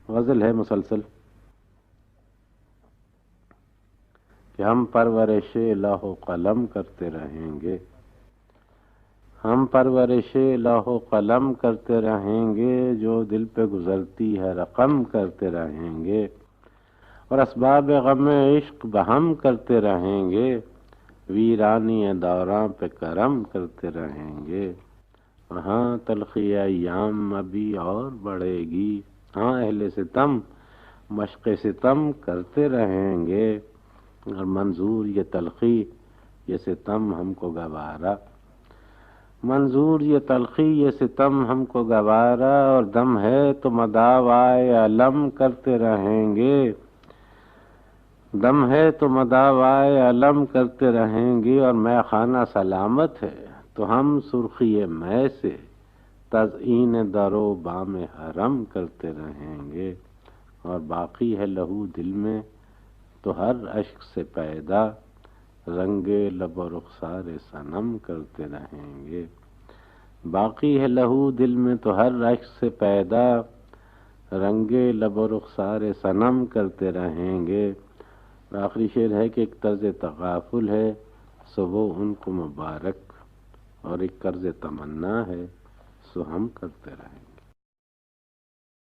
غزل ہے مسلسل کہ ہم پرورش لوح و قلم کرتے رہیں گے، ہم پرورش لوح و قلم کرتے رہیں گے، جو دل پہ گزرتی ہے رقم کرتے رہیں گے، اور اسباب غم عشق بہم کرتے رہیں گے، ویرانی دوراں پہ کرم کرتے رہیں گے۔ ہاں تلخی ایام ابھی اور بڑھے گی، ہاں اہل ستم مشق ستم کرتے رہیں گے، اور منظور یہ تلخی یہ ستم ہم کو گوارا، منظور یہ تلخی یہ ستم ہم کو گوارا، اور دم ہے تو مداوائے علم کرتے رہیں گے، دم ہے تو مداوائے علم کرتے رہیں گے، اور میں خانہ سلامت ہے تو ہم سرخی میں سے تزئین در و بام حرم کرتے رہیں گے، اور باقی ہے لہو دل میں تو ہر اشک سے پیدا، رنگ لب و رخسار صنم کرتے رہیں گے، باقی ہے لہو دل میں تو ہر اشک سے پیدا، رنگ لب و رخسار صنم کرتے رہیں گے۔ اور آخری شعر ہے کہ ایک طرز تغافل ہے سو وہ ان کو مبارک، اور ایک قرض تمنا ہے سو ہم کرتے رہیں گے۔